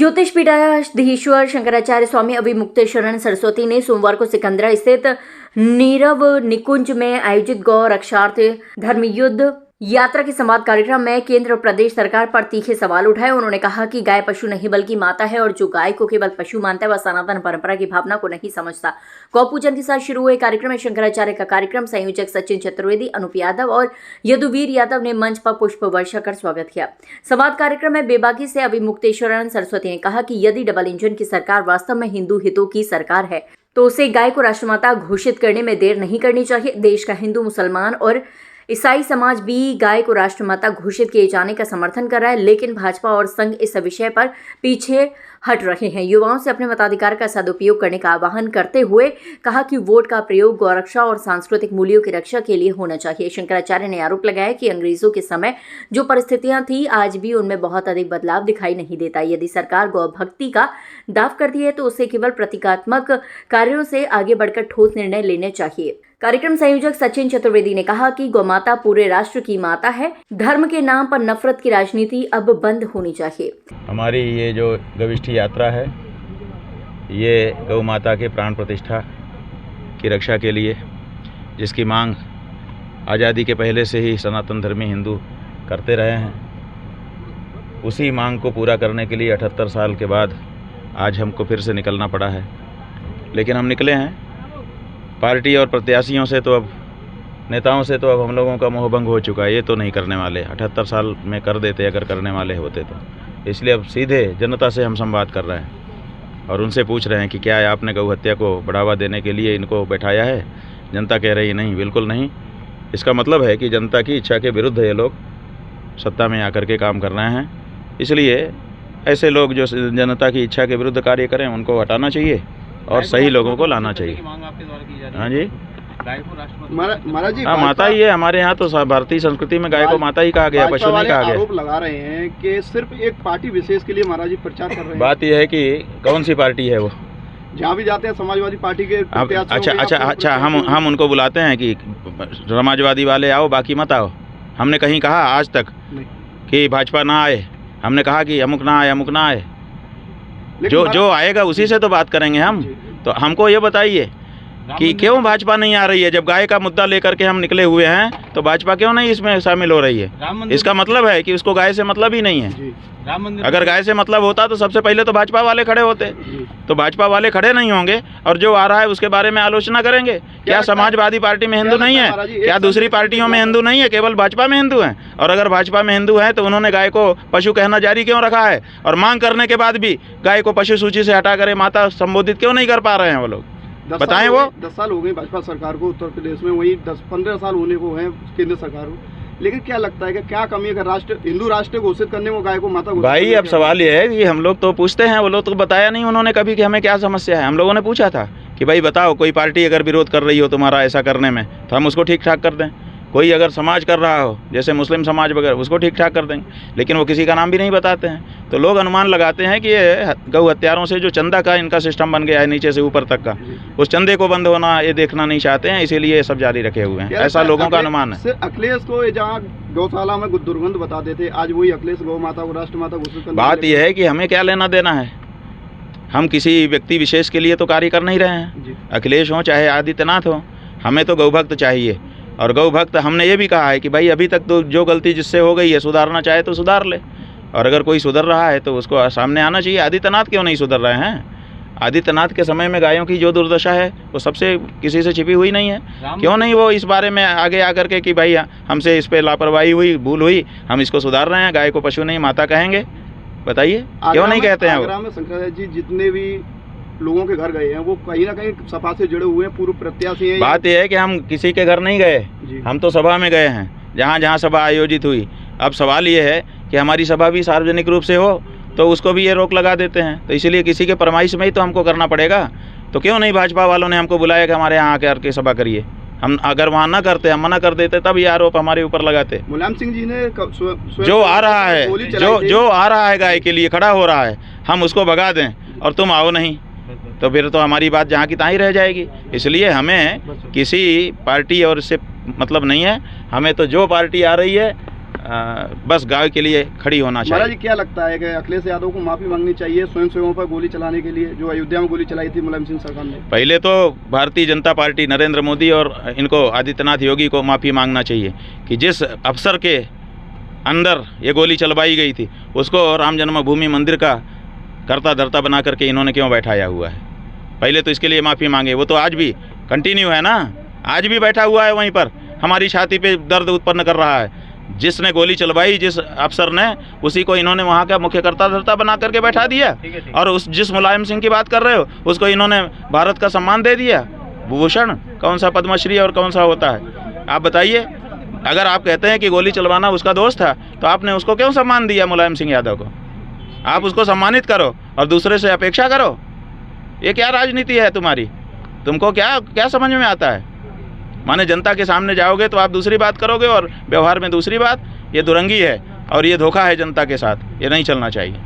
ज्योतिष पीठाधीश्वर शंकराचार्य स्वामी अभिमुक्तेश्वरण सरस्वती ने सोमवार को सिकंदरा स्थित नीरव निकुंज में आयोजित गौ रक्षार्थ धर्मयुद्ध यात्रा के संवाद कार्यक्रम में केंद्र और प्रदेश सरकार पर तीखे सवाल उठाए। उन्होंने कहा कि गाय पशु नहीं बल्कि माता है और जो गाय को केवल पशु मानता है वह सनातन परंपरा की भावना को नहीं समझता। गौ पूजन के साथ शुरू हुए कार्यक्रम में शंकराचार्य का कार्यक्रम संयोजक सचिन चतुर्वेदी, अनूप यादव और यदुवीर यादव ने मंच पर पुष्प वर्षा कर स्वागत किया। संवाद कार्यक्रम में बेबाकी से अभिमुक्तेश्वरण सरस्वती ने कहा कि यदि डबल इंजन की सरकार वास्तव में हिंदू हितों की सरकार है तो उसे गाय को राष्ट्रमाता घोषित करने में देर नहीं करनी चाहिए। देश का हिंदू, मुसलमान और ईसाई समाज भी गाय को राष्ट्रमाता घोषित किए जाने का समर्थन कर रहा है, लेकिन भाजपा और संघ इस विषय पर पीछे हट रहे हैं। युवाओं से अपने मताधिकार का सदुपयोग करने का आह्वान करते हुए कहा कि वोट का प्रयोग गौरक्षा और सांस्कृतिक मूल्यों की रक्षा के लिए होना चाहिए। शंकराचार्य ने आरोप लगाया कि अंग्रेजों के समय जो परिस्थितियां थी आज भी उनमें बहुत अधिक बदलाव दिखाई नहीं देता। यदि सरकार गौ भक्ति का दाव करती है तो उसे केवल प्रतीकात्मक कार्यों से आगे बढ़कर ठोस निर्णय लेने चाहिए। कार्यक्रम संयोजक सचिन चतुर्वेदी ने कहा कि गौमाता पूरे राष्ट्र की माता है। धर्म के नाम पर नफरत की राजनीति अब बंद होनी चाहिए। हमारी ये जो गविष्ठी यात्रा है ये गौ माता के प्राण प्रतिष्ठा की रक्षा के लिए, जिसकी मांग आज़ादी के पहले से ही सनातन धर्मी हिंदू करते रहे हैं, उसी मांग को पूरा करने के लिए 78 साल के बाद आज हमको फिर से निकलना पड़ा है। लेकिन हम निकले हैं। पार्टी और प्रत्याशियों से तो अब नेताओं से तो अब हम लोगों का मोहभंग हो चुका है। ये तो नहीं करने वाले, 78 साल में कर देते अगर करने वाले होते तो। इसलिए अब सीधे जनता से हम संवाद कर रहे हैं और उनसे पूछ रहे हैं कि क्या आपने गौ हत्या को बढ़ावा देने के लिए इनको बैठाया है। जनता कह रही है नहीं, बिल्कुल नहीं। इसका मतलब है कि जनता की इच्छा के विरुद्ध ये लोग सत्ता में आकर के काम कर रहे हैं। इसलिए ऐसे लोग जो जनता की इच्छा के विरुद्ध कार्य करें उनको हटाना चाहिए और सही लोगों को लाना चाहिए। हाँ जी, महाराज जी, हाँ माता ही है हमारे यहाँ। तो भारतीय संस्कृति में गाय को माता ही कहा गया, पशु नहीं कहा गया। आरोप लगा रहे हैं कि सिर्फ एक पार्टी विशेष के लिए महाराज जी प्रचार कर रहे हैं। बात यह है कि कौन सी पार्टी है वो, जहाँ भी जाते हैं समाजवादी पार्टी के। अच्छा, हम उनको बुलाते हैं कि समाजवादी वाले आओ बाकी मत आओ। हमने कहीं कहा आज तक कि भाजपा ना आए? हमने कहा कि अमुक ना आए, अमुक ना आए। जो आएगा उसी से तो बात करेंगे हम। तो हमको ये बताइए कि क्यों भाजपा नहीं आ रही है? जब गाय का मुद्दा लेकर के हम निकले हुए हैं तो भाजपा क्यों नहीं इसमें शामिल हो रही है? इसका मतलब है कि उसको गाय से मतलब ही नहीं है। अगर गाय से मतलब होता तो सबसे पहले तो भाजपा वाले खड़े होते। तो भाजपा वाले खड़े नहीं होंगे और जो आ रहा है उसके बारे में आलोचना करेंगे। क्या समाजवादी पार्टी में हिंदू नहीं है? क्या दूसरी पार्टियों में हिंदू नहीं है? केवल भाजपा में हिंदू हैं। और अगर भाजपा में हिंदू हैं तो उन्होंने गाय को पशु कहना जारी क्यों रखा है? और मांग करने के बाद भी गाय को पशु सूची से हटा कर माता संबोधित क्यों नहीं कर पा रहे हैं वो लोग? बताएं। वो 10 साल हो गए भाजपा सरकार को उत्तर प्रदेश में, वही 10-15 साल होने को है केंद्र सरकार को। लेकिन क्या लगता है कि क्या कमी है राष्ट्र हिंदू राष्ट्र घोषित करने में गाय को माता घोषित? भाई अब सवाल ये है कि हम लोग तो पूछते हैं, वो लोग तो बताया नहीं उन्होंने कभी कि हमें क्या समस्या है। हम लोगों ने पूछा था कि भाई बताओ, कोई पार्टी अगर विरोध कर रही हो तुम्हारा ऐसा करने में तो हम उसको ठीक ठाक कर दें। कोई अगर समाज कर रहा हो जैसे मुस्लिम समाज वगैरह, उसको ठीक ठाक कर देंगे। लेकिन वो किसी का नाम भी नहीं बताते हैं। तो लोग अनुमान लगाते हैं कि ये गौ हत्यारों से जो चंदा का इनका सिस्टम बन गया है नीचे से ऊपर तक का, उस चंदे को बंद होना ये देखना नहीं चाहते हैं, इसीलिए ये सब जारी रखे हुए हैं। ऐसा लोगों का अनुमान है। अखिलेश को जहाँ गौशाला में दुर्गंध बताते थे, आज वही अखिलेश गौ माता को राष्ट्र माता घोषित करने। बात यह है कि हमें क्या लेना देना है? हम किसी व्यक्ति विशेष के लिए तो कार्य कर नहीं रहे हैं। अखिलेश हो चाहे आदित्यनाथ हो, हमें तो गौभक्त चाहिए। और गौ भक्त हमने ये भी कहा है कि भाई अभी तक तो जो गलती जिससे हो गई है सुधारना चाहे तो सुधार ले, और अगर कोई सुधर रहा है तो उसको सामने आना चाहिए। आदित्यनाथ क्यों नहीं सुधर रहे हैं? आदित्यनाथ के समय में गायों की जो दुर्दशा है वो सबसे किसी से छिपी हुई नहीं है। क्यों नहीं वो इस बारे में आगे आकर के कि भाई हमसे इस पर लापरवाही हुई, भूल हुई, हम इसको सुधार रहे हैं, गाय को पशु नहीं माता कहेंगे? बताइए क्यों नहीं कहते हैं? आगरा में शंकराचार्य जी जितने भी लोगों के घर गए हैं वो कहीं ना कहीं सभा से जुड़े हुए हैं, पूर्व प्रत्याशी हैं। बात यह है कि हम किसी के घर नहीं गए, हम तो सभा में गए हैं जहाँ जहाँ सभा आयोजित हुई। अब सवाल ये है कि हमारी सभा भी सार्वजनिक रूप से हो तो उसको भी ये रोक लगा देते हैं। तो इसीलिए किसी के फरमाइश में ही तो हमको करना पड़ेगा। तो क्यों नहीं भाजपा वालों ने हमको बुलाया कि हमारे यहाँ आकर के सभा करिए? हम अगर वहाँ ना करते, हम मना कर देते, तब ये आरोप हमारे ऊपर लगाते। मुलायम सिंह जी ने जो आ रहा है, जो आ रहा है गाय के लिए खड़ा हो रहा है, हम उसको भगा दें और तुम आओ नहीं, तो फिर तो हमारी बात जहाँ की तहाँ ही रह जाएगी। इसलिए हमें किसी पार्टी और इससे मतलब नहीं है। हमें तो जो पार्टी आ रही है बस गाय के लिए खड़ी होना महाराज जी चाहिए। क्या लगता है कि अखिलेश यादव को माफी मांगनी चाहिए स्वयं सेवकों पर गोली चलाने के लिए, जो अयोध्या में गोली चलाई थी मुलायम सिंह सरकार ने? पहले तो भारतीय जनता पार्टी नरेंद्र मोदी और इनको आदित्यनाथ योगी को माफ़ी मांगना चाहिए कि जिस अफसर के अंदर ये गोली चलवाई गई थी उसको राम जन्मभूमि मंदिर का करता धरता बना करके इन्होंने क्यों बैठाया हुआ है। पहले तो इसके लिए माफ़ी मांगे। वो तो आज भी कंटिन्यू है ना, आज भी बैठा हुआ है वहीं पर, हमारी छाती पे दर्द उत्पन्न कर रहा है। जिसने गोली चलवाई जिस अफसर ने, उसी को इन्होंने वहाँ का मुख्य करता धरता बना करके बैठा दिया। और उस जिस मुलायम सिंह की बात कर रहे हो उसको इन्होंने भारत का सम्मान दे दिया, भूषण। कौन सा पद्मश्री और कौन सा होता है, आप बताइए। अगर आप कहते हैं कि गोली चलवाना उसका दोस्त था तो आपने उसको क्यों सम्मान दिया मुलायम सिंह यादव को? आप उसको सम्मानित करो और दूसरे से अपेक्षा करो। ये क्या राजनीति है तुम्हारी? तुमको क्या क्या समझ में आता है? माने जनता के सामने जाओगे तो आप दूसरी बात करोगे और व्यवहार में दूसरी बात। ये दुरंगी है और ये धोखा है जनता के साथ, ये नहीं चलना चाहिए।